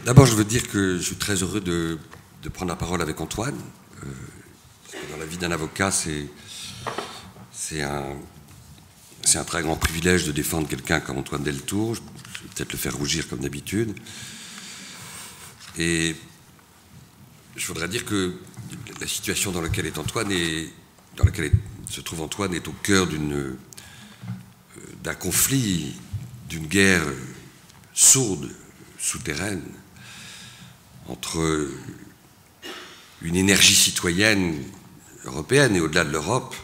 D'abord, je veux dire que je suis très heureux de prendre la parole avec Antoine. Parce que dans la vie d'un avocat, c'est un très grand privilège de défendre quelqu'un comme Antoine Deltour. Je vais peut-être le faire rougir comme d'habitude. Et je voudrais dire que la situation dans laquelle se trouve Antoine est au cœur d'un conflit, d'une guerre sourde, souterraine, entre une énergie citoyenne européenne et au-delà de l'Europe,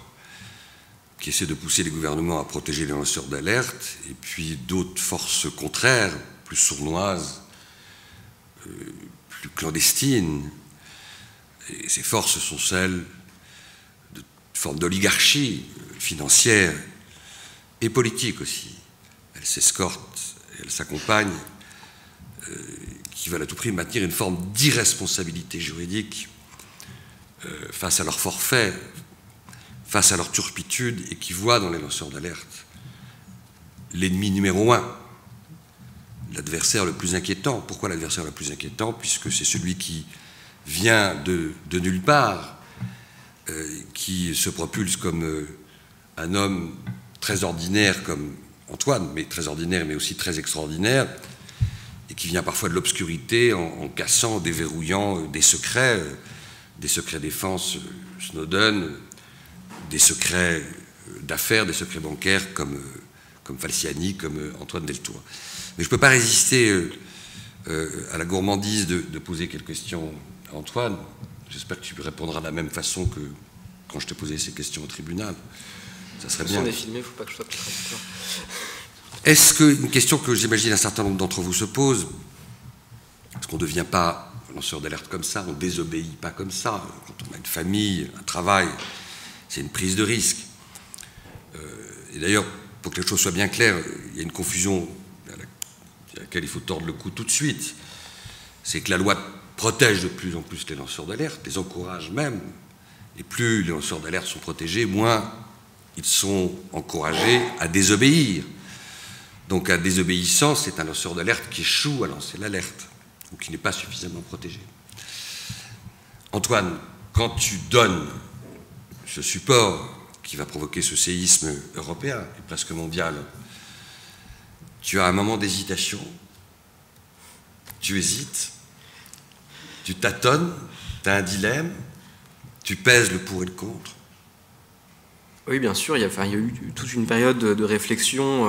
qui essaie de pousser les gouvernements à protéger les lanceurs d'alerte, et puis d'autres forces contraires, plus sournoises, plus clandestines. Et ces forces sont celles de forme d'oligarchie financière et politique aussi. Elles s'escortent, elles s'accompagnent, qui veulent à tout prix maintenir une forme d'irresponsabilité juridique face à leur forfait, face à leur turpitude, et qui voient dans les lanceurs d'alerte l'ennemi numéro un, l'adversaire le plus inquiétant. Pourquoi l'adversaire le plus inquiétant? Puisque c'est celui qui vient de nulle part, qui se propulse comme un homme très ordinaire comme Antoine, mais très ordinaire mais aussi très extraordinaire, et qui vient parfois de l'obscurité en cassant, déverrouillant des secrets défense Snowden, des secrets d'affaires, des secrets bancaires comme Falciani, comme Antoine Deltour. Mais je ne peux pas résister à la gourmandise de poser quelques questions à Antoine. J'espère que tu répondras de la même façon que quand je te posais ces questions au tribunal. Ça serait bien. Si on est filmé, il ne faut pas que je sois contradictoire. Est-ce qu'une question que j'imagine un certain nombre d'entre vous se posent, parce qu'on ne devient pas lanceur d'alerte comme ça, on ne désobéit pas comme ça. Quand on a une famille, un travail, c'est une prise de risque. Et d'ailleurs, pour que les choses soient bien claires, il y a une confusion à laquelle il faut tordre le cou tout de suite. C'est que la loi protège de plus en plus les lanceurs d'alerte, les encourage même. Et plus les lanceurs d'alerte sont protégés, moins ils sont encouragés à désobéir. Donc un désobéissant, c'est un lanceur d'alerte qui échoue à lancer l'alerte, ou qui n'est pas suffisamment protégé. Antoine, quand tu donnes ce support qui va provoquer ce séisme européen et presque mondial, tu as un moment d'hésitation, tu hésites, tu tâtonnes, tu as un dilemme, tu pèses le pour et le contre. Oui, bien sûr, il y a eu toute une période de réflexion.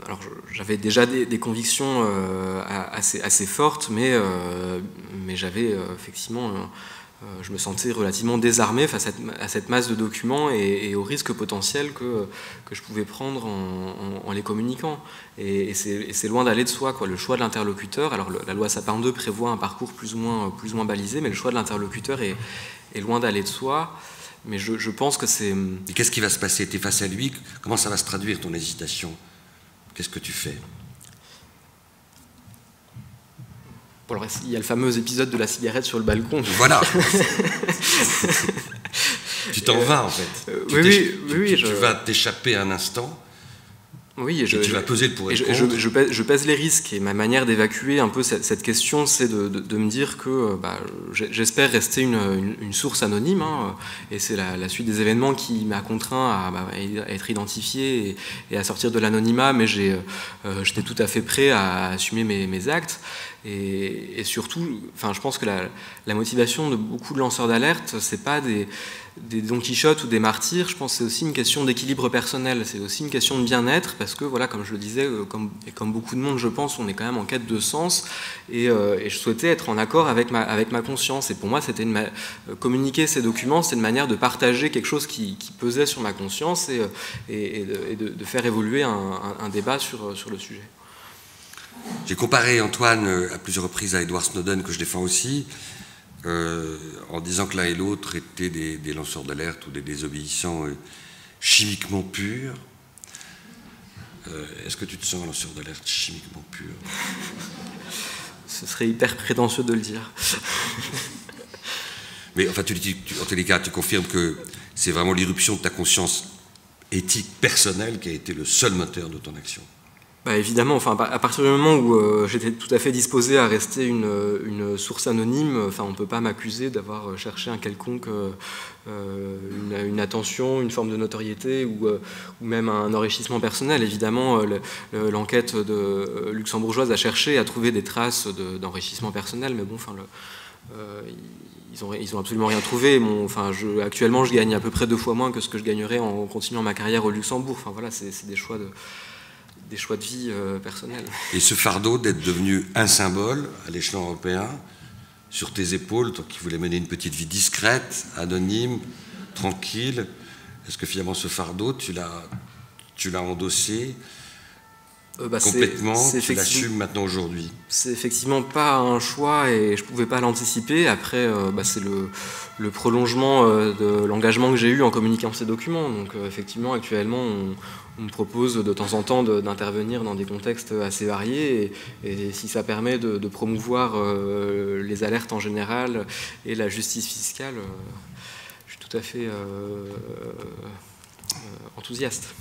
Alors, j'avais déjà des convictions assez fortes, mais j'avais effectivement, je me sentais relativement désarmé face à cette masse de documents et aux risques potentiels que je pouvais prendre en les communiquant. Et c'est loin d'aller de soi, quoi. Le choix de l'interlocuteur, alors la loi Sapin 2 prévoit un parcours plus ou moins balisé, mais le choix de l'interlocuteur est loin d'aller de soi. Mais je pense que c'est... Et qu'est-ce qui va se passer? Tu es face à lui, comment ça va se traduire ton hésitation? Qu'est-ce que tu fais? Bon, alors, il y a le fameux épisode de la cigarette sur le balcon. Voilà. Tu t'en vas en fait. Oui, tu vas t'échapper un instant. Oui, et tu vas peser le pour et le contre. Je pèse les risques, et ma manière d'évacuer un peu cette question, c'est de me dire que j'espère rester une source anonyme, hein, et c'est la suite des événements qui m'a contraint à être identifié et à sortir de l'anonymat, mais j'étais tout à fait prêt à assumer mes actes. Et surtout, enfin, je pense que la motivation de beaucoup de lanceurs d'alerte, c'est pas des Don Quichotte ou des martyrs. Je pense que c'est aussi une question d'équilibre personnel, c'est aussi une question de bien-être, parce que voilà, comme je le disais, comme beaucoup de monde, je pense, on est quand même en quête de sens, et je souhaitais être en accord avec ma conscience. Et pour moi, c'était communiquer ces documents, c'est une manière de partager quelque chose qui pesait sur ma conscience et de faire évoluer un débat sur le sujet. J'ai comparé Antoine à plusieurs reprises à Edward Snowden, que je défends aussi, en disant que l'un et l'autre étaient des lanceurs d'alerte ou des désobéissants chimiquement purs. Est-ce que tu te sens un lanceur d'alerte chimiquement pur? Ce serait hyper prétentieux de le dire. Mais enfin, en tous les cas, tu confirmes que c'est vraiment l'irruption de ta conscience éthique personnelle qui a été le seul moteur de ton action. Évidemment, enfin, à partir du moment où j'étais tout à fait disposé à rester une source anonyme, enfin, on ne peut pas m'accuser d'avoir cherché un quelconque, une attention, une forme de notoriété ou même un enrichissement personnel. Évidemment, l'enquête luxembourgeoise a cherché à trouver des traces d'enrichissement personnel, mais bon, enfin, ils ont absolument rien trouvé. Actuellement, je gagne à peu près 2 fois moins que ce que je gagnerais en continuant ma carrière au Luxembourg. Enfin, voilà, c'est des choix de vie personnels. Et ce fardeau d'être devenu un symbole à l'échelon européen, sur tes épaules, toi qui voulais mener une petite vie discrète, anonyme, tranquille, est-ce que finalement ce fardeau, tu l'as endossé complètement, tu l'assumes maintenant aujourd'hui? C'est effectivement pas un choix et je pouvais pas l'anticiper. Après, c'est le prolongement de l'engagement que j'ai eu en communiquant ces documents. Donc effectivement, actuellement, on me propose de temps en temps d'intervenir dans des contextes assez variés et si ça permet de promouvoir les alertes en général et la justice fiscale, je suis tout à fait enthousiaste.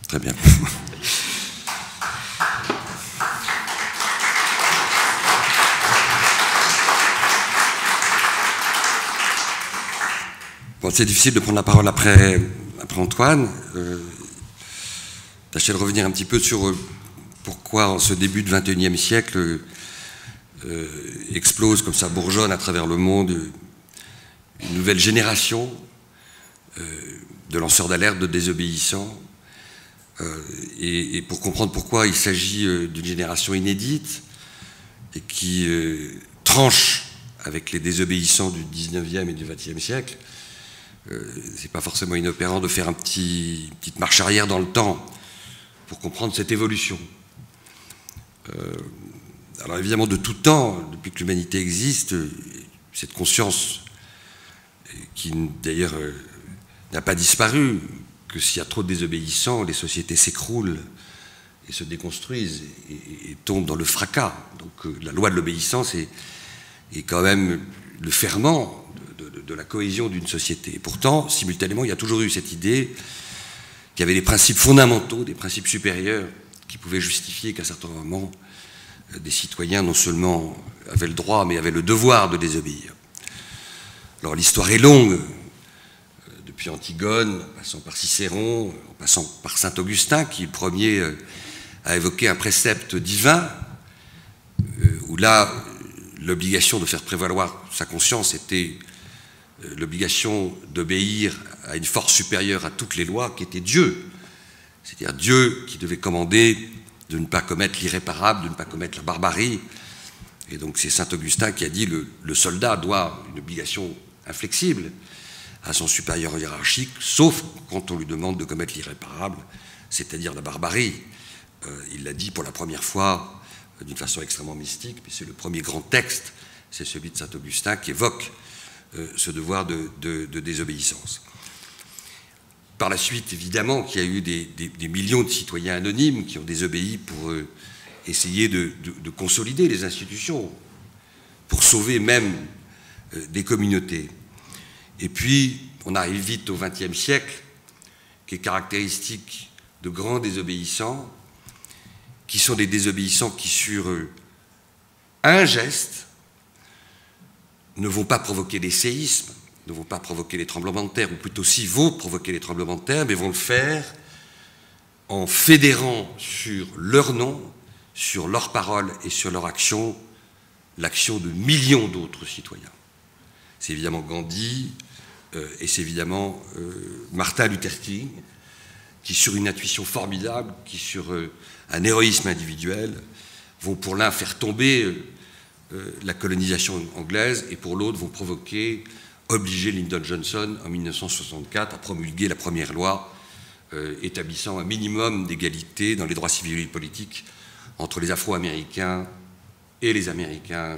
Très bien. Bon, c'est difficile de prendre la parole après Antoine. Tâchez de revenir un petit peu sur pourquoi, en ce début du XXIe siècle, explose comme ça, bourgeonne à travers le monde, une nouvelle génération de lanceurs d'alerte, de désobéissants, et pour comprendre pourquoi il s'agit d'une génération inédite et qui tranche avec les désobéissants du XIXe et du XXe siècle. C'est pas forcément inopérant de faire une petite marche arrière dans le temps pour comprendre cette évolution. Alors évidemment, de tout temps, depuis que l'humanité existe, cette conscience qui d'ailleurs n'a pas disparu, que s'il y a trop de désobéissants, les sociétés s'écroulent et se déconstruisent et tombent dans le fracas. Donc la loi de l'obéissance est quand même le ferment de la cohésion d'une société. Et pourtant, simultanément, il y a toujours eu cette idée qu'il y avait des principes fondamentaux, des principes supérieurs qui pouvaient justifier qu'à certains moments, des citoyens non seulement avaient le droit, mais avaient le devoir de désobéir. Alors l'histoire est longue, depuis Antigone, en passant par Cicéron, en passant par saint Augustin, qui est le premier à évoquer un précepte divin, où là, l'obligation de faire prévaloir sa conscience était l'obligation d'obéir à une force supérieure à toutes les lois, qui était Dieu. C'est-à-dire Dieu qui devait commander de ne pas commettre l'irréparable, de ne pas commettre la barbarie. Et donc c'est saint Augustin qui a dit le soldat doit une obligation inflexible à son supérieur hiérarchique, sauf quand on lui demande de commettre l'irréparable, c'est-à-dire la barbarie. Il l'a dit pour la première fois d'une façon extrêmement mystique, puis c'est le premier grand texte, c'est celui de saint Augustin qui évoque ce devoir de désobéissance. Par la suite, évidemment, qu'il y a eu des millions de citoyens anonymes qui ont désobéi pour essayer de consolider les institutions, pour sauver même des communautés. Et puis, on arrive vite au XXe siècle, qui est caractéristique de grands désobéissants, qui sont des désobéissants qui, sur un geste, ne vont pas provoquer des séismes, ne vont pas provoquer les tremblements de terre, ou plutôt si vont provoquer les tremblements de terre, mais vont le faire en fédérant sur leur nom, sur leurs paroles et sur leur action, l'action de millions d'autres citoyens. C'est évidemment Gandhi et c'est évidemment Martin Luther King, qui sur une intuition formidable, qui sur un héroïsme individuel, vont pour l'un faire tomber la colonisation anglaise et pour l'autre vont obliger Lyndon Johnson en 1964 à promulguer la première loi établissant un minimum d'égalité dans les droits civils et politiques entre les Afro-Américains et les Américains.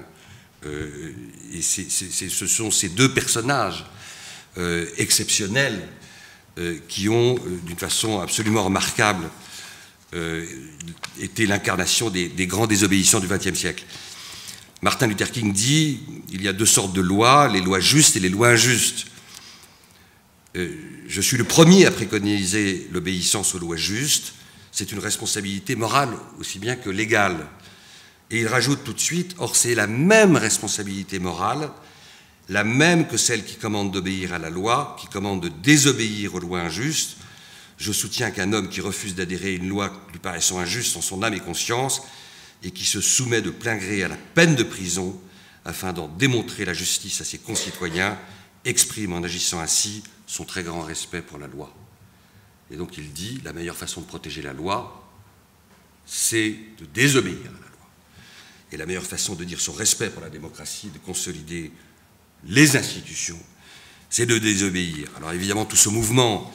Et ce sont ces deux personnages exceptionnels qui ont, d'une façon absolument remarquable, été l'incarnation des grands désobéissants du XXe siècle. Martin Luther King dit il y a deux sortes de lois, les lois justes et les lois injustes. Je suis le premier à préconiser l'obéissance aux lois justes, c'est une responsabilité morale aussi bien que légale. Et il rajoute tout de suite, or c'est la même responsabilité morale, la même que celle qui commande d'obéir à la loi, qui commande de désobéir aux lois injustes. Je soutiens qu'un homme qui refuse d'adhérer à une loi lui paraissant injuste en son âme et conscience et qui se soumet de plein gré à la peine de prison afin d'en démontrer la justice à ses concitoyens exprime en agissant ainsi son très grand respect pour la loi. Et donc il dit, la meilleure façon de protéger la loi, c'est de désobéir à la loi. Et la meilleure façon de dire son respect pour la démocratie, de consolider les institutions, c'est de désobéir. Alors évidemment, tout ce mouvement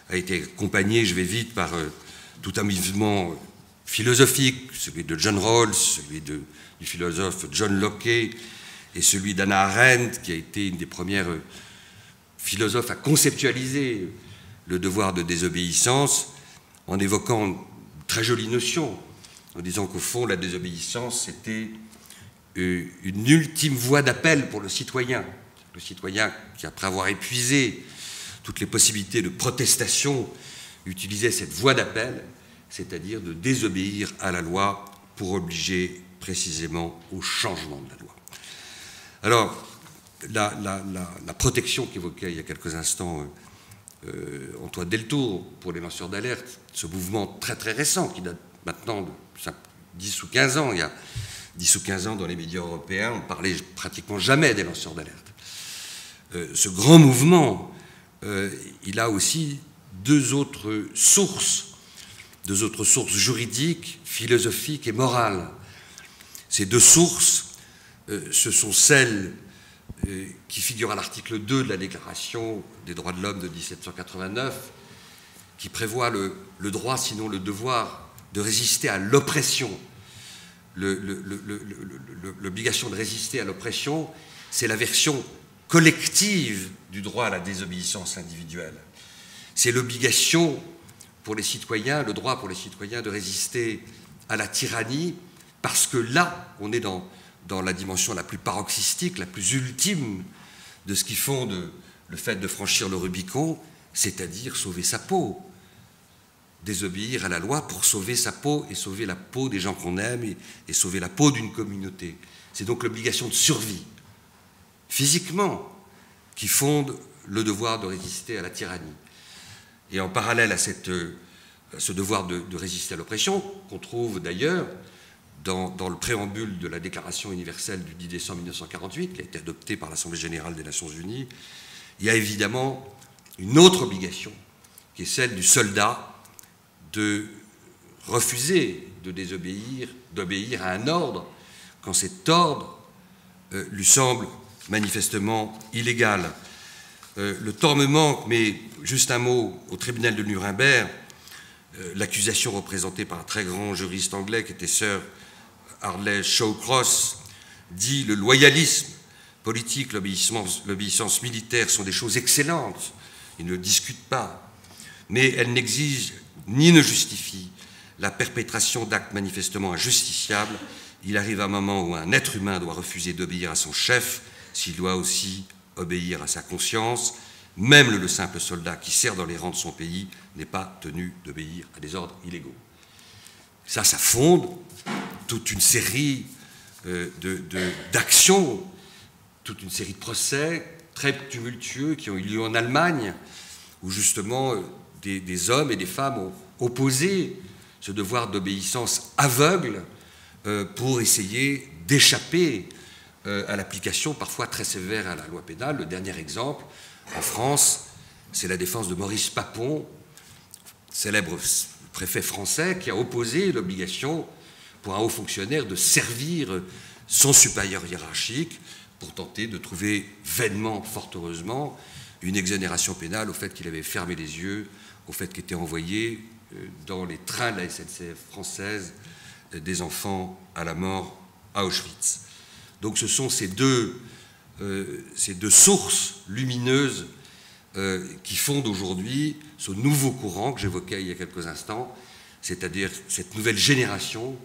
a été accompagné, je vais vite, par tout un mouvement philosophique, celui de John Rawls, celui du philosophe John Locke et celui d'Hannah Arendt, qui a été une des premières philosophes à conceptualiser le devoir de désobéissance, en évoquant une très jolie notion, en disant qu'au fond, la désobéissance, c'était une ultime voie d'appel pour le citoyen qui, après avoir épuisé toutes les possibilités de protestation, utilisait cette voie d'appel, c'est-à-dire de désobéir à la loi pour obliger précisément au changement de la loi. Alors, la protection qu'évoquait il y a quelques instants Antoine Deltour pour les lanceurs d'alerte, ce mouvement très très récent qui date maintenant de 10 ou 15 ans. Il y a 10 ou 15 ans dans les médias européens, on ne parlait pratiquement jamais des lanceurs d'alerte. Ce grand mouvement, il a aussi deux autres sources juridiques, philosophiques et morales. Ces deux sources, ce sont celles qui figurent à l'article 2 de la Déclaration des droits de l'homme de 1789, qui prévoit le droit, sinon le devoir, de résister à l'oppression. L'obligation de résister à l'oppression, c'est la version collective du droit à la désobéissance individuelle. C'est l'obligation pour les citoyens, le droit pour les citoyens de résister à la tyrannie, parce que là, on est dans la dimension la plus paroxystique, la plus ultime de ce qui fonde le fait de franchir le Rubicon, c'est-à-dire sauver sa peau. Désobéir à la loi pour sauver sa peau et sauver la peau des gens qu'on aime et sauver la peau d'une communauté. C'est donc l'obligation de survie, physiquement, qui fonde le devoir de résister à la tyrannie. Et en parallèle à ce devoir de résister à l'oppression, qu'on trouve d'ailleurs dans le préambule de la Déclaration universelle du 10 décembre 1948, qui a été adoptée par l'Assemblée générale des Nations unies, il y a évidemment une autre obligation, qui est celle du soldat, de refuser de désobéir, d'obéir à un ordre, quand cet ordre lui semble manifestement illégal. Le temps me manque, mais juste un mot, au tribunal de Nuremberg, l'accusation représentée par un très grand juriste anglais qui était Sir Harley Shawcross dit: le loyalisme politique, l'obéissance militaire sont des choses excellentes, ils ne le discutent pas, mais elles n'exigent ni ne justifient la perpétration d'actes manifestement injusticiables. Il arrive un moment où un être humain doit refuser d'obéir à son chef s'il doit aussi obéir à sa conscience. Même le simple soldat qui sert dans les rangs de son pays n'est pas tenu d'obéir à des ordres illégaux. Ça fonde toute une série d'actions, toute une série de procès très tumultueux qui ont eu lieu en Allemagne, où justement des hommes et des femmes ont opposé ce devoir d'obéissance aveugle pour essayer d'échapper à l'application parfois très sévère à la loi pénale. Le dernier exemple, en France, c'est la défense de Maurice Papon, célèbre préfet français, qui a opposé l'obligation pour un haut fonctionnaire de servir son supérieur hiérarchique pour tenter de trouver vainement, fort heureusement, une exonération pénale au fait qu'il avait fermé les yeux, au fait qu'étaient envoyés dans les trains de la SNCF française des enfants à la mort à Auschwitz. Donc ce sont ces deux sources lumineuses qui fondent aujourd'hui ce nouveau courant que j'évoquais il y a quelques instants, c'est-à-dire cette nouvelle génération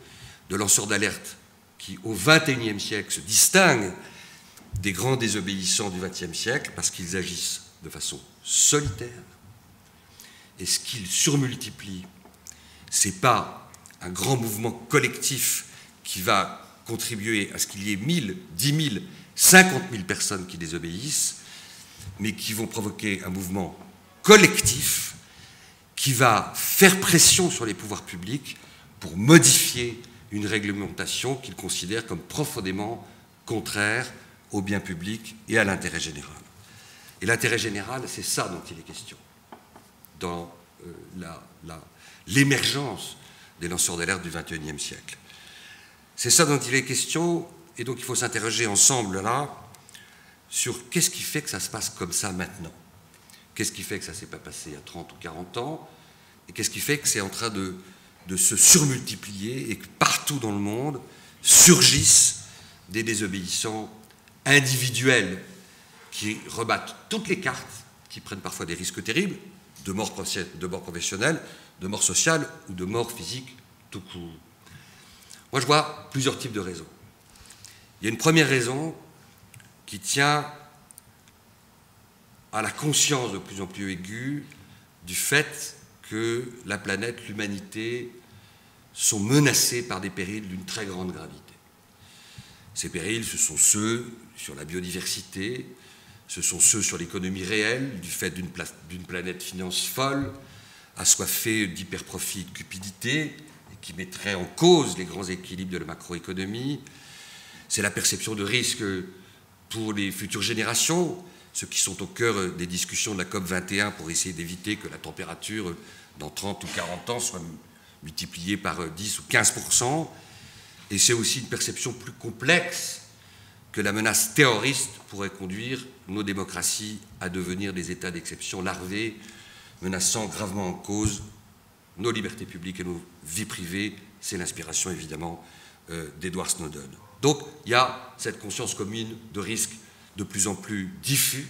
de lanceurs d'alerte qui, au XXIe siècle, se distinguent des grands désobéissants du XXe siècle parce qu'ils agissent de façon solitaire. Et ce qu'ils surmultiplient, Ce n'est pas un grand mouvement collectif qui va contribuer à ce qu'il y ait 1000, 10 000, 50 000 personnes qui désobéissent, mais qui vont provoquer un mouvement collectif qui va faire pression sur les pouvoirs publics pour modifier une réglementation qu'ils considèrent comme profondément contraire au bien public et à l'intérêt général. Et l'intérêt général, c'est ça dont il est question dans l'émergence des lanceurs d'alerte du XXIe siècle. C'est ça dont il est question, et donc il faut s'interroger ensemble là sur qu'est-ce qui fait que ça se passe comme ça maintenant. Qu'est-ce qui fait que ça ne s'est pas passé il y a 30 ou 40 ans, et qu'est-ce qui fait que c'est en train de se surmultiplier et que partout dans le monde surgissent des désobéissants individuels qui rebattent toutes les cartes, qui prennent parfois des risques terribles, de mort professionnelle, de mort sociale ou de mort physique tout court. Moi, je vois plusieurs types de raisons. Il y a une première raison qui tient à la conscience de plus en plus aiguë du fait que la planète, l'humanité, sont menacées par des périls d'une très grande gravité. Ces périls, ce sont ceux sur la biodiversité, ce sont ceux sur l'économie réelle, du fait d'une planète finance folle, assoiffée d'hyperprofit et de cupidité, et qui mettrait en cause les grands équilibres de la macroéconomie. C'est la perception de risque pour les futures générations, ceux qui sont au cœur des discussions de la COP21 pour essayer d'éviter que la température dans 30 ou 40 ans soit multipliée par 10 ou 15%. Et c'est aussi une perception plus complexe que la menace terroriste pourrait conduire nos démocraties à devenir des états d'exception larvés, menaçant gravement en cause nos libertés publiques et nos vies privées. C'est l'inspiration évidemment d'Edward Snowden. Donc il y a cette conscience commune de risque de plus en plus diffus.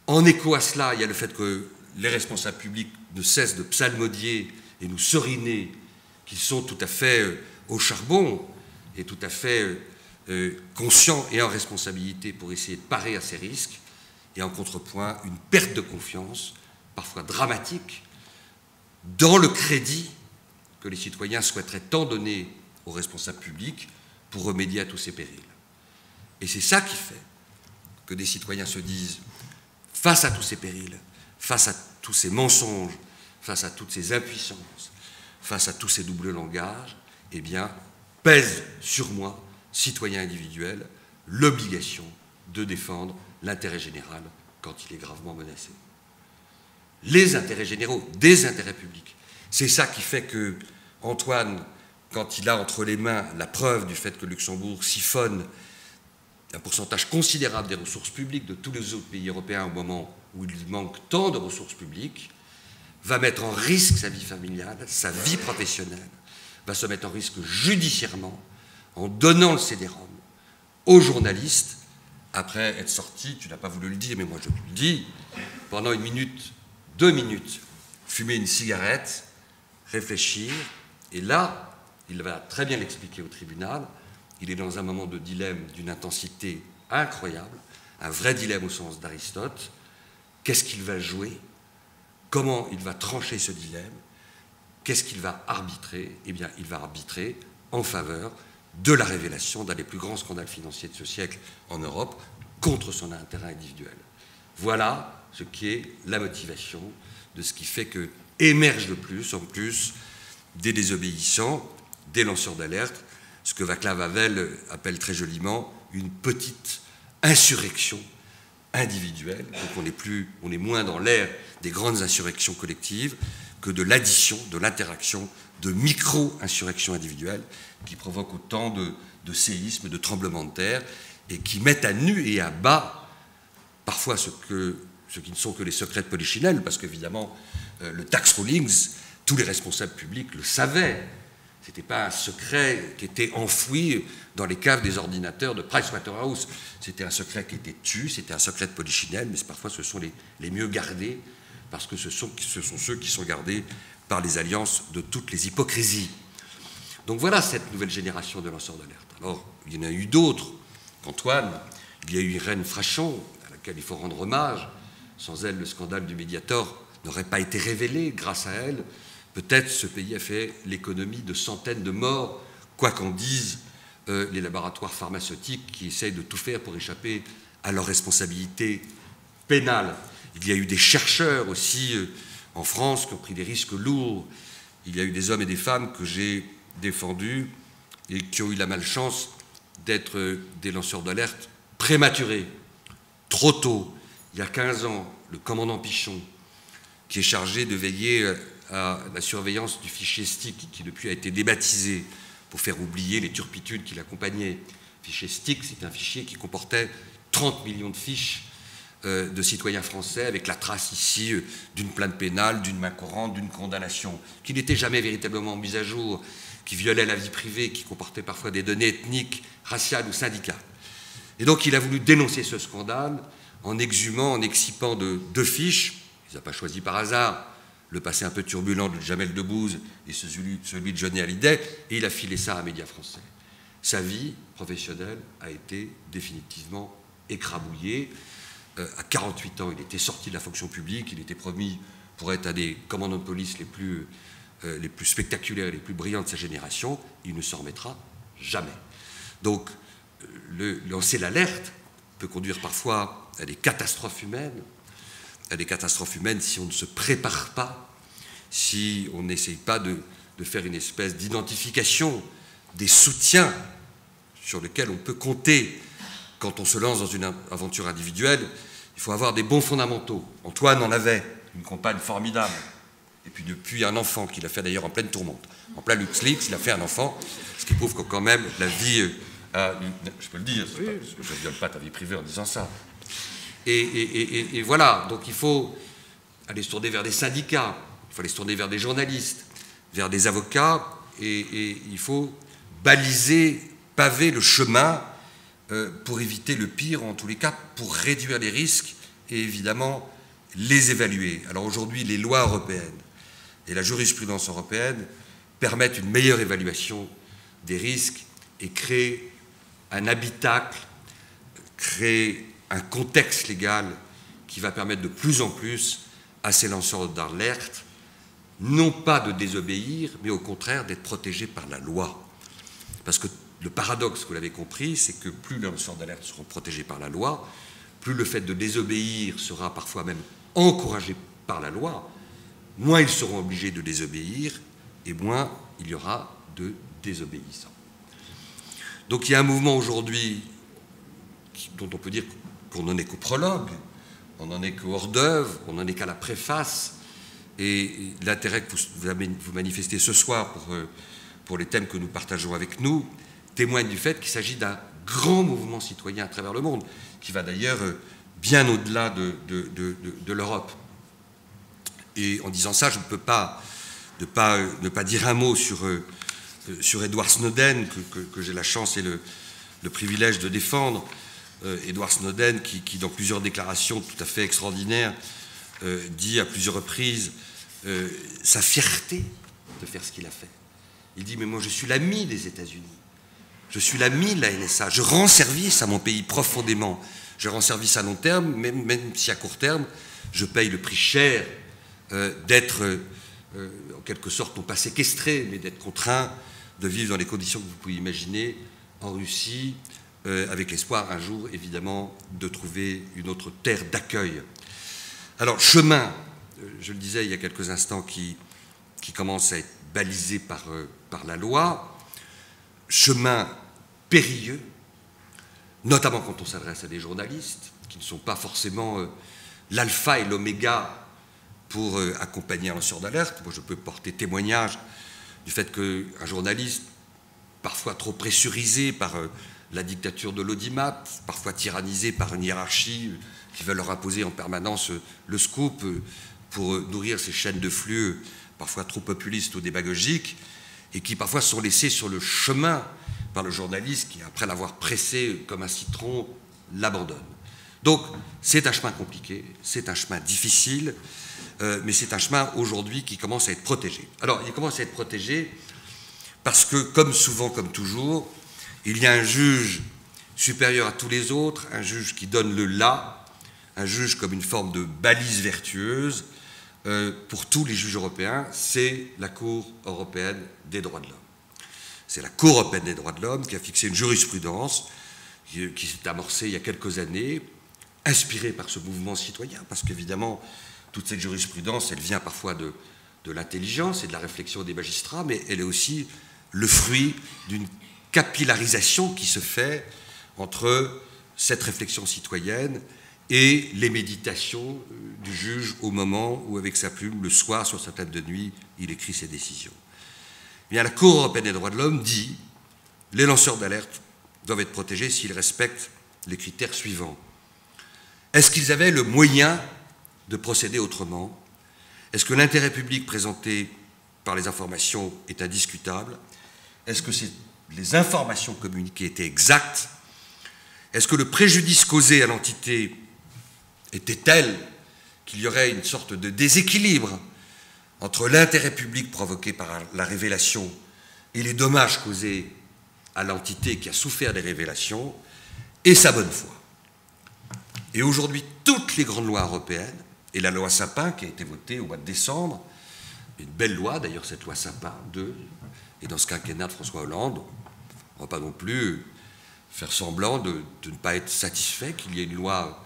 En écho à cela, il y a le fait que les responsables publics ne cessent de psalmodier et nous seriner qu'ils sont tout à fait au charbon et tout à fait conscients et en responsabilité pour essayer de parer à ces risques, et en contrepoint une perte de confiance, parfois dramatique, dans le crédit que les citoyens souhaiteraient tant donner aux responsables publics pour remédier à tous ces périls. Et c'est ça qui fait que des citoyens se disent, face à tous ces périls, face à tous ces mensonges, face à toutes ces impuissances, face à tous ces doubles langages, eh bien, pèse sur moi, citoyen individuel, l'obligation de défendre l'intérêt général quand il est gravement menacé. Les intérêts généraux, des intérêts publics. C'est ça qui fait que Antoine, quand il a entre les mains la preuve du fait que Luxembourg siphonne un pourcentage considérable des ressources publiques de tous les autres pays européens au moment où il lui manque tant de ressources publiques, va mettre en risque sa vie familiale, sa vie professionnelle, va se mettre en risque judiciairement en donnant le CD-ROM aux journalistes, après être sorti, tu n'as pas voulu le dire, mais moi je te le dis, pendant 1 minute, 2 minutes, fumer une cigarette, réfléchir, et là, il va très bien l'expliquer au tribunal, il est dans un moment de dilemme d'une intensité incroyable, un vrai dilemme au sens d'Aristote. Qu'est-ce qu'il va jouer? Comment il va trancher ce dilemme? Qu'est-ce qu'il va arbitrer? Eh bien, il va arbitrer en faveur de la révélation d'un des plus grands scandales financiers de ce siècle en Europe contre son intérêt individuel. Voilà ce qui est la motivation de ce qui fait que émerge de plus en plus des désobéissants, des lanceurs d'alerte, ce que Václav Havel appelle très joliment une petite insurrection individuelle. Donc on est moins dans l'ère des grandes insurrections collectives que de l'addition, de l'interaction de micro-insurrections individuelles qui provoquent autant de séismes, de tremblements de terre et qui mettent à nu et à bas parfois ce qui ne sont que les secrets de Polichinelle, parce qu'évidemment le tax rulings, tous les responsables publics le savaient. Ce n'était pas un secret qui était enfoui dans les caves des ordinateurs de Pricewaterhouse. C'était un secret qui était tu, c'était un secret de Polichinelle, mais parfois ce sont les mieux gardés, parce que ce sont ceux qui sont gardés par les alliances de toutes les hypocrisies. Donc voilà cette nouvelle génération de lanceurs d'alerte. Alors, il y en a eu d'autres qu'Antoine. Il y a eu Irène Frachon, à laquelle il faut rendre hommage. Sans elle, le scandale du Mediator n'aurait pas été révélé. Grâce à elle, peut-être ce pays a fait l'économie de centaines de morts, quoi qu'en disent les laboratoires pharmaceutiques qui essayent de tout faire pour échapper à leurs responsabilités pénales. Il y a eu des chercheurs aussi en France qui ont pris des risques lourds. Il y a eu des hommes et des femmes que j'ai défendus et qui ont eu la malchance d'être des lanceurs d'alerte prématurés, trop tôt. Il y a 15 ans, le commandant Pichon, qui est chargé de veiller à la surveillance du fichier STIC, qui depuis a été débaptisé pour faire oublier les turpitudes qui l'accompagnaient. Le fichier STIC, c'est un fichier qui comportait 30 millions de fiches de citoyens français, avec la trace ici d'une plainte pénale, d'une main courante, d'une condamnation, qui n'était jamais véritablement mise à jour, qui violait la vie privée, qui comportait parfois des données ethniques, raciales ou syndicales. Et donc il a voulu dénoncer ce scandale en exhumant, en excipant de 2 fiches. Il n'a pas choisi par hasard le passé un peu turbulent de Jamel Debbouze et celui de Johnny Hallyday, et il a filé ça à un média français. Sa vie professionnelle a été définitivement écrabouillée. À 48 ans, il était sorti de la fonction publique, il était promis pour être un des commandants de police les plus spectaculaires et les plus brillants de sa génération. Il ne s'en remettra jamais. Donc, lancer l'alerte peut conduire parfois à des catastrophes humaines, si on ne se prépare pas, si on n'essaye pas de faire une espèce d'identification des soutiens sur lesquels on peut compter quand on se lance dans une aventure individuelle. Il faut avoir des bons fondamentaux. Antoine en avait, une compagne formidable, et puis depuis un enfant qu'il a fait d'ailleurs en pleine tourmente. En plein LuxLeaks, il a fait un enfant, ce qui prouve que quand même la vie... je peux le dire, je ne viole pas ta vie privée en disant ça. Et voilà, donc il faut aller se tourner vers des syndicats, il faut aller se tourner vers des journalistes, vers des avocats, et il faut baliser, paver le chemin pour éviter le pire, en tous les cas, pour réduire les risques et évidemment les évaluer. Alors aujourd'hui, les lois européennes et la jurisprudence européenne permettent une meilleure évaluation des risques et créent un habitacle, créent un contexte légal qui va permettre de plus en plus à ces lanceurs d'alerte, non pas de désobéir, mais au contraire d'être protégés par la loi. Parce que le paradoxe, vous l'avez compris, c'est que plus les lanceurs d'alerte seront protégés par la loi, plus le fait de désobéir sera parfois même encouragé par la loi, moins ils seront obligés de désobéir et moins il y aura de désobéissants. Donc il y a un mouvement aujourd'hui dont on peut dire qu'on n'en est qu'au prologue, on n'en est qu'au hors-d'œuvre, on n'en est qu'à la préface, et l'intérêt que vous manifestez ce soir pour les thèmes que nous partageons avec nous témoigne du fait qu'il s'agit d'un grand mouvement citoyen à travers le monde, qui va d'ailleurs bien au-delà de l'Europe. Et en disant ça, je ne peux pas ne pas dire un mot sur Edward Snowden, que j'ai la chance et le privilège de défendre. Edward Snowden, qui dans plusieurs déclarations tout à fait extraordinaires, dit à plusieurs reprises sa fierté de faire ce qu'il a fait. Il dit, mais moi je suis l'ami des États-Unis, je suis l'ami de la NSA, je rends service à mon pays profondément, je rends service à long terme, même si à court terme, je paye le prix cher d'être, en quelque sorte, non pas séquestré, mais d'être contraint de vivre dans les conditions que vous pouvez imaginer en Russie, avec l'espoir un jour, évidemment, de trouver une autre terre d'accueil. Alors, chemin, je le disais il y a quelques instants, qui commence à être balisé par la loi, chemin périlleux, notamment quand on s'adresse à des journalistes, qui ne sont pas forcément l'alpha et l'oméga pour accompagner un lanceur d'alerte. Moi, je peux porter témoignage du fait qu'un journaliste, parfois trop pressurisé par la dictature de l'audimat, parfois tyrannisé par une hiérarchie qui veut leur imposer en permanence le scoop pour nourrir ces chaînes de flux, parfois trop populistes ou démagogiques, et qui parfois sont laissés sur le chemin par le journaliste qui, après l'avoir pressé comme un citron, l'abandonne. Donc, c'est un chemin compliqué, c'est un chemin difficile, mais c'est un chemin aujourd'hui qui commence à être protégé. Alors, il commence à être protégé parce que, comme souvent, comme toujours, il y a un juge supérieur à tous les autres, un juge qui donne le là, un juge comme une forme de balise vertueuse, pour tous les juges européens, c'est la Cour européenne des droits de l'homme. C'est la Cour européenne des droits de l'homme qui a fixé une jurisprudence qui s'est amorcée il y a quelques années, inspirée par ce mouvement citoyen, parce qu'évidemment, toute cette jurisprudence, elle vient parfois de l'intelligence et de la réflexion des magistrats, mais elle est aussi le fruit d'une capillarisation qui se fait entre cette réflexion citoyenne et les méditations du juge au moment où, avec sa plume, le soir, sur sa table de nuit, il écrit ses décisions. Bien, la Cour européenne des droits de l'homme dit « Les lanceurs d'alerte doivent être protégés s'ils respectent les critères suivants. Est-ce qu'ils avaient le moyen de procéder autrement? Est-ce que l'intérêt public présenté par les informations est indiscutable? Est-ce que les informations communiquées étaient exactes? Est-ce que le préjudice causé à l'entité était tel qu'il y aurait une sorte de déséquilibre entre l'intérêt public provoqué par la révélation et les dommages causés à l'entité qui a souffert des révélations et sa bonne foi? Et aujourd'hui, toutes les grandes lois européennes, et la loi Sapin qui a été votée au mois de décembre, une belle loi d'ailleurs, cette loi Sapin 2, et dans ce quinquennat de François Hollande, on ne va pas non plus faire semblant de ne pas être satisfait qu'il y ait une loi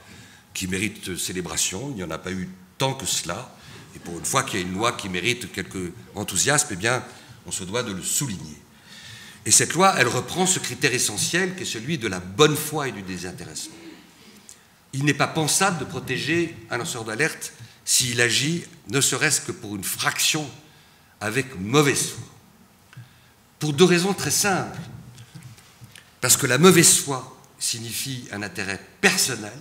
qui mérite célébration. Il n'y en a pas eu tant que cela. Et pour une fois qu'il y a une loi qui mérite quelque enthousiasme, eh bien, on se doit de le souligner. Et cette loi, elle reprend ce critère essentiel qui est celui de la bonne foi et du désintéressement. Il n'est pas pensable de protéger un lanceur d'alerte s'il agit, ne serait-ce que pour une fraction, avec mauvaise foi. Pour deux raisons très simples. Parce que la mauvaise foi signifie un intérêt personnel,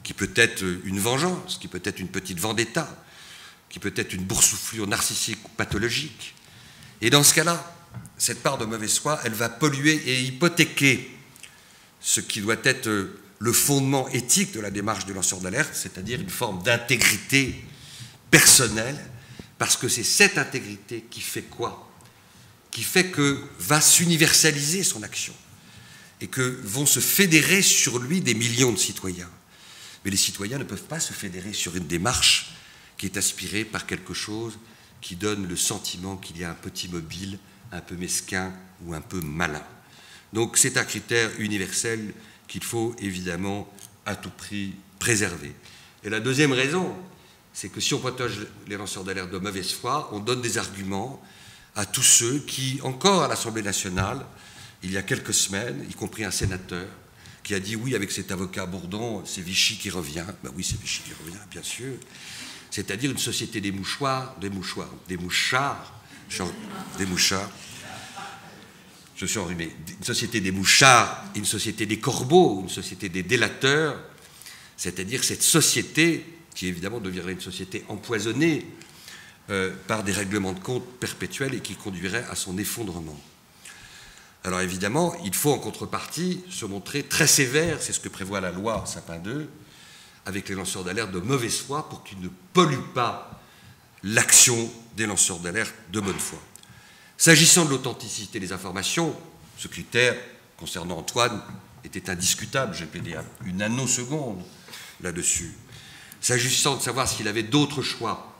qui peut être une vengeance, qui peut être une petite vendetta, qui peut être une boursouflure narcissique ou pathologique. Et dans ce cas-là, cette part de mauvaise foi, elle va polluer et hypothéquer ce qui doit être le fondement éthique de la démarche du lanceur d'alerte, c'est-à-dire une forme d'intégrité personnelle, parce que c'est cette intégrité qui fait quoi? Qui fait que va s'universaliser son action et que vont se fédérer sur lui des millions de citoyens. Mais les citoyens ne peuvent pas se fédérer sur une démarche qui est aspirée par quelque chose qui donne le sentiment qu'il y a un petit mobile, un peu mesquin ou un peu malin. Donc c'est un critère universel qu'il faut évidemment à tout prix préserver. Et la deuxième raison, c'est que si on protège les lanceurs d'alerte de mauvaise foi, on donne des arguments à tous ceux qui, encore à l'Assemblée nationale, il y a quelques semaines, y compris un sénateur, qui a dit oui, avec cet avocat Bourdon, c'est Vichy qui revient. Ben oui, c'est Vichy qui revient, bien sûr. C'est-à-dire une société des mouchards. Je suis enrhumé. Une société des mouchards, une société des corbeaux, une société des délateurs, c'est-à-dire cette société qui évidemment deviendrait une société empoisonnée par des règlements de compte perpétuels et qui conduirait à son effondrement. Alors évidemment, il faut en contrepartie se montrer très sévère, c'est ce que prévoit la loi Sapin 2, avec les lanceurs d'alerte de mauvaise foi pour qu'ils ne polluent pas l'action des lanceurs d'alerte de bonne foi. S'agissant de l'authenticité des informations, ce critère concernant Antoine était indiscutable, j'ai pédé une nanoseconde là-dessus. S'agissant de savoir s'il avait d'autres choix,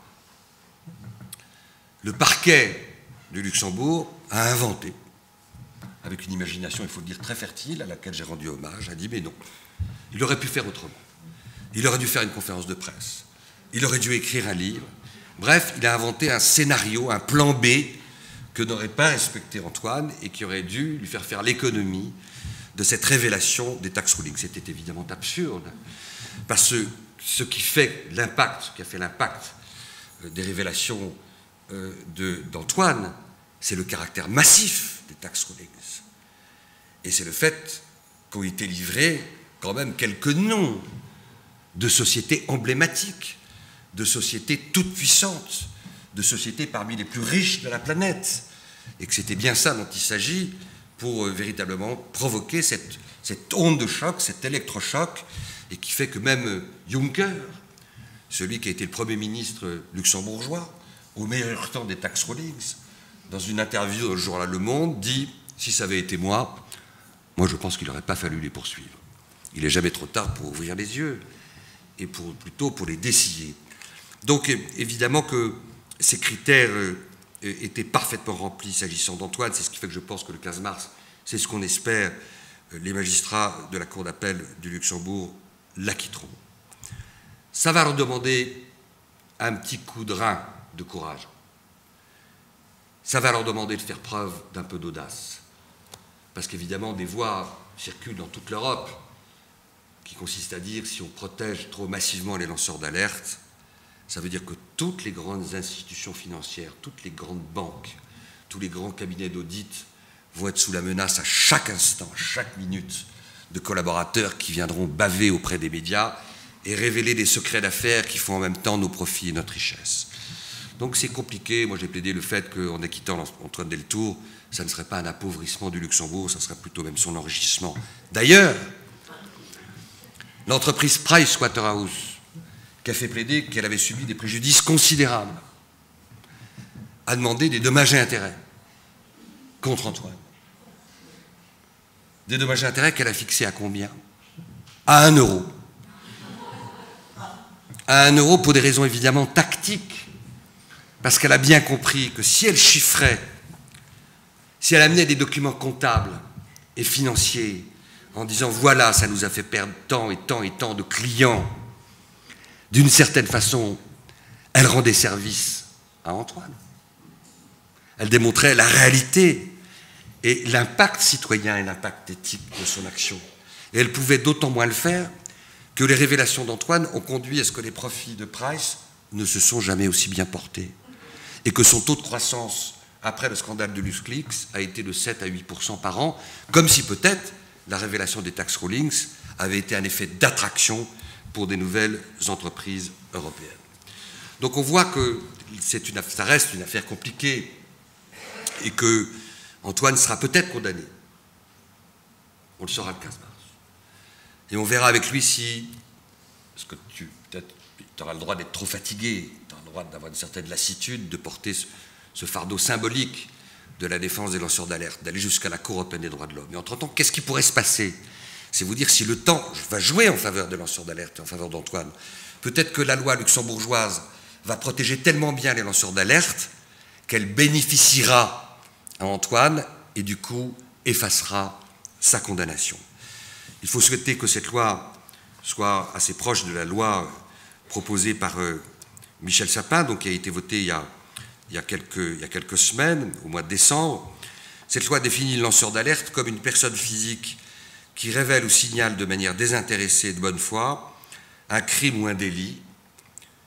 le parquet du Luxembourg a inventé, avec une imagination, il faut le dire, très fertile, à laquelle j'ai rendu hommage, a dit mais non, il aurait pu faire autrement. Il aurait dû faire une conférence de presse, il aurait dû écrire un livre. Bref, il a inventé un scénario, un plan B, que n'aurait pas respecté Antoine et qui aurait dû lui faire l'économie de cette révélation des tax rulings. C'était évidemment absurde, parce que ce qui fait l'impact, ce qui a fait l'impact des révélations d'Antoine, c'est le caractère massif des tax rulings. Et c'est le fait qu'ont été livrés quand même quelques noms de sociétés emblématiques, de sociétés toutes puissantes, de sociétés parmi les plus riches de la planète, et que c'était bien ça dont il s'agit pour véritablement provoquer cette onde de choc, cet électrochoc, et qui fait que même Juncker, celui qui a été le Premier ministre luxembourgeois, au meilleur temps des tax rulings, dans une interview dans le journal Le Monde, dit « Si ça avait été moi je pense qu'il n'aurait pas fallu les poursuivre. Il n'est jamais trop tard pour ouvrir les yeux, et plutôt pour les dessiller. » Donc évidemment que ces critères étaient parfaitement remplis s'agissant d'Antoine. C'est ce qui fait que je pense que le 15 mars, c'est ce qu'on espère, les magistrats de la Cour d'appel du Luxembourg l'acquitteront. Ça va leur demander un petit coup de rein de courage. Ça va leur demander de faire preuve d'un peu d'audace. Parce qu'évidemment, des voix circulent dans toute l'Europe qui consistent à dire si on protège trop massivement les lanceurs d'alerte, ça veut dire que toutes les grandes institutions financières, toutes les grandes banques, tous les grands cabinets d'audit vont être sous la menace à chaque instant, à chaque minute, de collaborateurs qui viendront baver auprès des médias et révéler des secrets d'affaires qui font en même temps nos profits et notre richesse. Donc c'est compliqué. Moi j'ai plaidé le fait qu'en acquittant Antoine Deltour, ça ne serait pas un appauvrissement du Luxembourg, ça serait plutôt même son enrichissement. D'ailleurs, l'entreprise Pricewaterhouse, qui a fait plaider qu'elle avait subi des préjudices considérables, a demandé des dommages et intérêts contre Antoine. Des dommages et intérêts qu'elle a fixés à combien? À 1 euro. À 1 euro pour des raisons évidemment tactiques, parce qu'elle a bien compris que si elle chiffrait, si elle amenait des documents comptables et financiers en disant voilà, ça nous a fait perdre tant et tant et tant de clients, d'une certaine façon, elle rendait service à Antoine. Elle démontrait la réalité et l'impact citoyen et l'impact éthique de son action. Et elle pouvait d'autant moins le faire que les révélations d'Antoine ont conduit à ce que les profits de Price ne se sont jamais aussi bien portés et que son taux de croissance après le scandale de LuxLeaks a été de 7 à 8% par an, comme si peut-être la révélation des tax rulings avait été un effet d'attraction pour des nouvelles entreprises européennes. Donc on voit que ça reste une affaire compliquée et que Antoine sera peut-être condamné. On le saura le 15 mars. Et on verra avec lui si, parce que peut-être tu auras le droit d'être trop fatigué, tu auras le droit d'avoir une certaine lassitude, de porter ce fardeau symbolique de la défense des lanceurs d'alerte, d'aller jusqu'à la Cour européenne des droits de l'homme. Mais entre-temps, qu'est-ce qui pourrait se passer? C'est vous dire si le temps va jouer en faveur des lanceurs d'alerte et en faveur d'Antoine. Peut-être que la loi luxembourgeoise va protéger tellement bien les lanceurs d'alerte qu'elle bénéficiera à Antoine et du coup effacera sa condamnation. Il faut souhaiter que cette loi soit assez proche de la loi proposée par Michel Sapin, donc qui a été votée il y a quelques semaines, au mois de décembre. Cette loi définit le lanceur d'alerte comme une personne physique qui révèle ou signale de manière désintéressée et de bonne foi un crime ou un délit,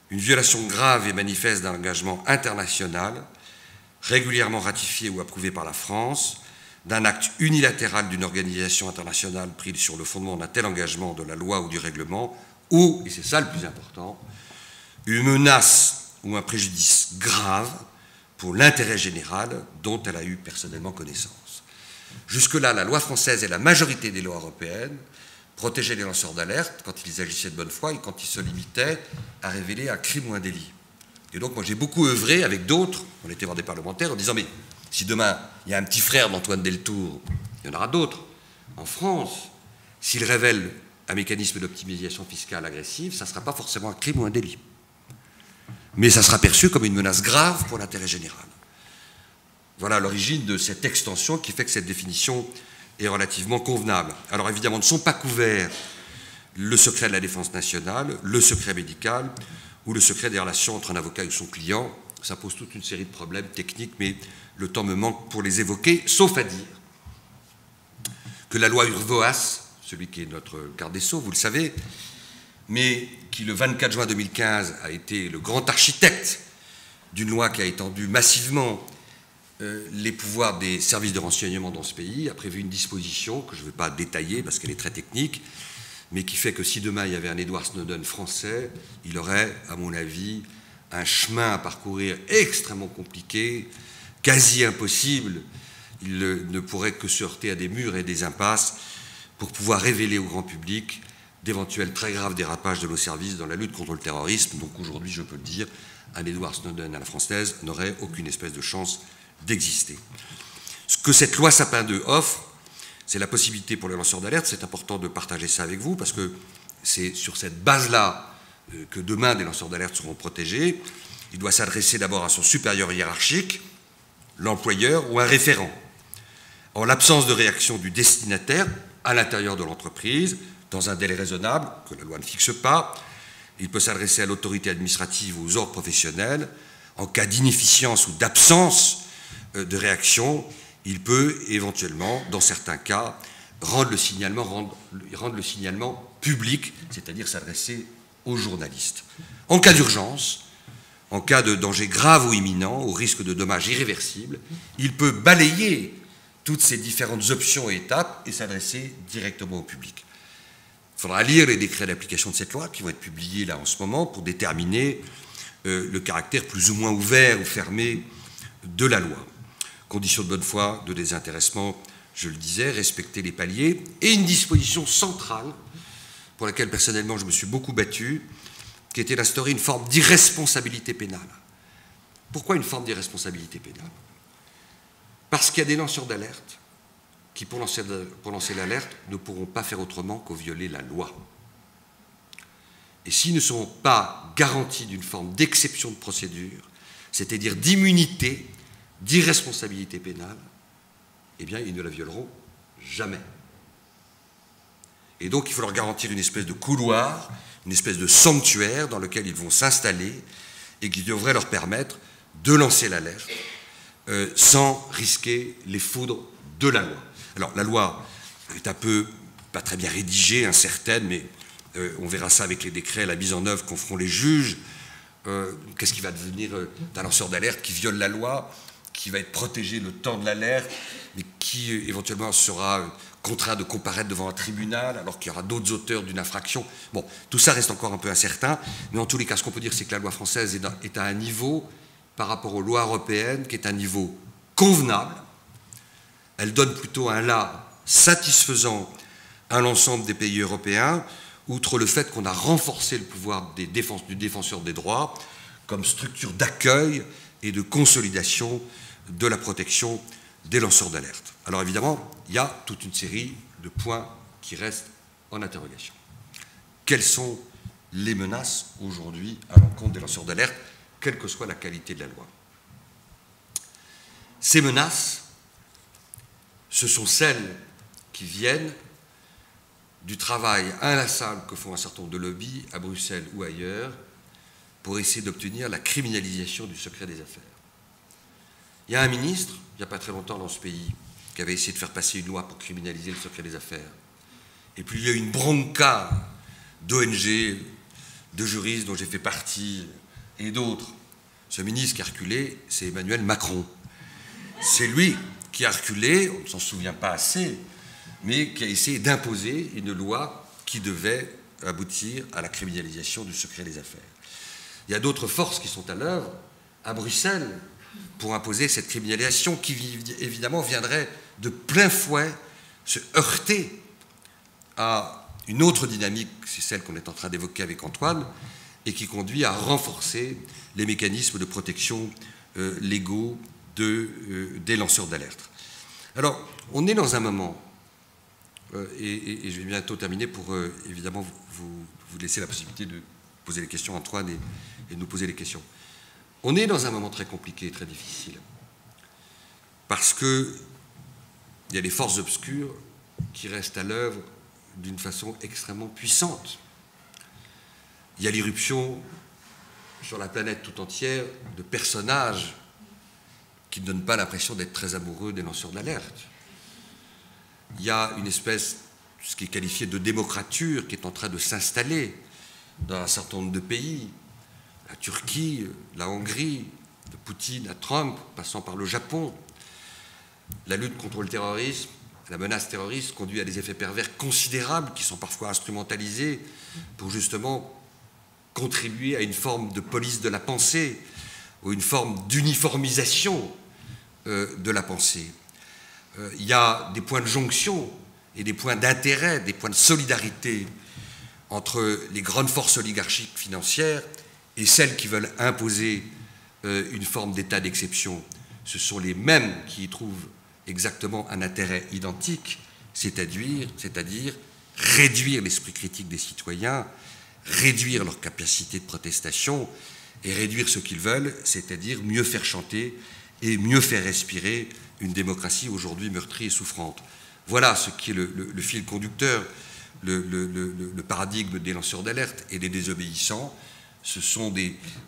une violation grave et manifeste d'un engagement international, régulièrement ratifié ou approuvé par la France, d'un acte unilatéral d'une organisation internationale pris sur le fondement d'un tel engagement de la loi ou du règlement, ou, et c'est ça le plus important, une menace ou un préjudice grave pour l'intérêt général dont elle a eu personnellement connaissance. Jusque-là, la loi française et la majorité des lois européennes protégeaient les lanceurs d'alerte quand ils agissaient de bonne foi et quand ils se limitaient à révéler un crime ou un délit. Et donc moi j'ai beaucoup œuvré avec d'autres, on était voir des parlementaires, en disant mais si demain il y a un petit frère d'Antoine Deltour, il y en aura d'autres, en France, s'il révèle un mécanisme d'optimisation fiscale agressive, ça ne sera pas forcément un crime ou un délit. Mais ça sera perçu comme une menace grave pour l'intérêt général. Voilà l'origine de cette extension qui fait que cette définition est relativement convenable. Alors évidemment, ne sont pas couverts le secret de la défense nationale, le secret médical ou le secret des relations entre un avocat et son client. Ça pose toute une série de problèmes techniques, mais le temps me manque pour les évoquer, sauf à dire que la loi Urvoas, celui qui est notre garde des Sceaux, vous le savez, mais qui le 24 juin 2015 a été le grand architecte d'une loi qui a étendu massivement les pouvoirs des services de renseignement dans ce pays, a prévu une disposition que je ne vais pas détailler parce qu'elle est très technique, mais qui fait que si demain il y avait un Edward Snowden français, il aurait, à mon avis, un chemin à parcourir extrêmement compliqué, quasi impossible. Il ne pourrait que se heurter à des murs et des impasses pour pouvoir révéler au grand public d'éventuels très graves dérapages de nos services dans la lutte contre le terrorisme. Donc aujourd'hui, je peux le dire, un Edward Snowden à la française n'aurait aucune espèce de chance d'exister. Ce que cette loi Sapin 2 offre, c'est la possibilité pour les lanceurs d'alerte, c'est important de partager ça avec vous, parce que c'est sur cette base-là que demain des lanceurs d'alerte seront protégés, il doit s'adresser d'abord à son supérieur hiérarchique, l'employeur ou un référent. En l'absence de réaction du destinataire à l'intérieur de l'entreprise, dans un délai raisonnable que la loi ne fixe pas, il peut s'adresser à l'autorité administrative ou aux ordres professionnels. En cas d'inefficience ou d'absence de réaction, il peut éventuellement, dans certains cas, rendre le signalement public, c'est-à-dire s'adresser aux journalistes. En cas d'urgence, en cas de danger grave ou imminent, au risque de dommages irréversibles, il peut balayer toutes ces différentes options et étapes et s'adresser directement au public. Il faudra lire les décrets d'application de cette loi qui vont être publiés là en ce moment pour déterminer le caractère plus ou moins ouvert ou fermé de la loi. Conditions de bonne foi, de désintéressement, je le disais, respecter les paliers, et une disposition centrale pour laquelle personnellement je me suis beaucoup battu, qui était d'instaurer une forme d'irresponsabilité pénale. Pourquoi une forme d'irresponsabilité pénale? Parce qu'il y a des lanceurs d'alerte qui, pour lancer l'alerte, ne pourront pas faire autrement qu'au violer la loi. Et s'ils ne sont pas garantis d'une forme d'exception de procédure, c'est-à-dire d'immunité, d'irresponsabilité pénale, eh bien, ils ne la violeront jamais. Et donc, il faut leur garantir une espèce de couloir, une espèce de sanctuaire dans lequel ils vont s'installer et qui devrait leur permettre de lancer l'alerte sans risquer les foudres de la loi. Alors, la loi est un peu, pas très bien rédigée, incertaine, mais on verra ça avec les décrets, la mise en œuvre qu'en feront les juges. Qu'est-ce qui va devenir d'un lanceur d'alerte qui viole la loi, qui va être protégé le temps de l'alerte, mais qui éventuellement sera contraint de comparaître devant un tribunal, alors qu'il y aura d'autres auteurs d'une infraction. Bon, tout ça reste encore un peu incertain, mais en tous les cas, ce qu'on peut dire, c'est que la loi française est à un niveau, par rapport aux lois européennes, qui est un niveau convenable. Elle donne plutôt un là satisfaisant à l'ensemble des pays européens, outre le fait qu'on a renforcé le pouvoir du défenseur des droits comme structure d'accueil et de consolidation de la protection des lanceurs d'alerte. Alors évidemment, il y a toute une série de points qui restent en interrogation. Quelles sont les menaces aujourd'hui à l'encontre des lanceurs d'alerte, quelle que soit la qualité de la loi? Ces menaces, ce sont celles qui viennent du travail inlassable que font un certain nombre de lobbies à Bruxelles ou ailleurs pour essayer d'obtenir la criminalisation du secret des affaires. Il y a un ministre, il n'y a pas très longtemps dans ce pays, qui avait essayé de faire passer une loi pour criminaliser le secret des affaires. Et puis il y a eu une bronca d'ONG, de juristes dont j'ai fait partie, et d'autres. Ce ministre qui a reculé, c'est Emmanuel Macron. C'est lui qui a reculé, on ne s'en souvient pas assez, mais qui a essayé d'imposer une loi qui devait aboutir à la criminalisation du secret des affaires. Il y a d'autres forces qui sont à l'œuvre à Bruxelles pour imposer cette criminalisation qui, évidemment, viendrait de plein fouet se heurter à une autre dynamique, c'est celle qu'on est en train d'évoquer avec Antoine, et qui conduit à renforcer les mécanismes de protection légaux des lanceurs d'alerte. Alors, on est dans un moment, et je vais bientôt terminer pour évidemment vous laisser la possibilité de poser les questions, Antoine, et de nous poser les questions. On est dans un moment très compliqué et très difficile, parce qu'il y a des forces obscures qui restent à l'œuvre d'une façon extrêmement puissante. Il y a l'irruption sur la planète tout entière de personnages qui ne donnent pas l'impression d'être très amoureux des lanceurs d'alerte. Il y a une espèce, ce qui est qualifié de démocrature, qui est en train de s'installer dans un certain nombre de pays, la Turquie, la Hongrie, de Poutine à Trump, passant par le Japon. La lutte contre le terrorisme, la menace terroriste conduit à des effets pervers considérables qui sont parfois instrumentalisés pour justement contribuer à une forme de police de la pensée ou une forme d'uniformisation de la pensée. Il y a des points de jonction et des points d'intérêt, des points de solidarité entre les grandes forces oligarchiques financières et celles qui veulent imposer une forme d'état d'exception. Ce sont les mêmes qui y trouvent exactement un intérêt identique, c'est-à-dire réduire l'esprit critique des citoyens réduire leur capacité de protestation et réduire ce qu'ils veulent, c'est-à-dire mieux faire chanter et mieux faire respirer une démocratie aujourd'hui meurtrie et souffrante. Voilà ce qui est le fil conducteur, le paradigme des lanceurs d'alerte et des désobéissants. Ce sont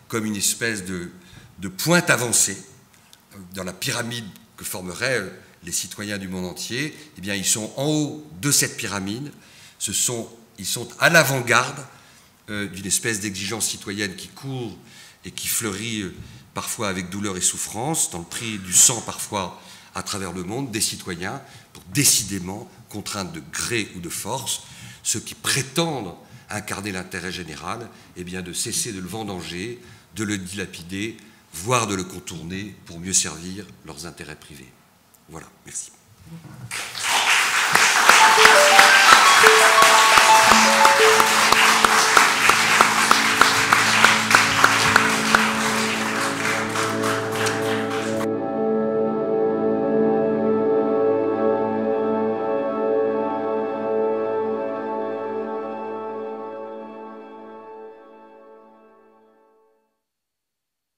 comme une espèce de pointe avancée dans la pyramide que formeraient les citoyens du monde entier. Eh bien, ils sont en haut de cette pyramide, ils sont à l'avant-garde d'une espèce d'exigence citoyenne qui court et qui fleurit parfois avec douleur et souffrance, dans le prix du sang parfois à travers le monde, des citoyens, pour décidément contraindre de gré ou de force ceux qui prétendent incarner l'intérêt général, eh bien de cesser de le vendanger, de le dilapider, voire de le contourner pour mieux servir leurs intérêts privés. Voilà, merci.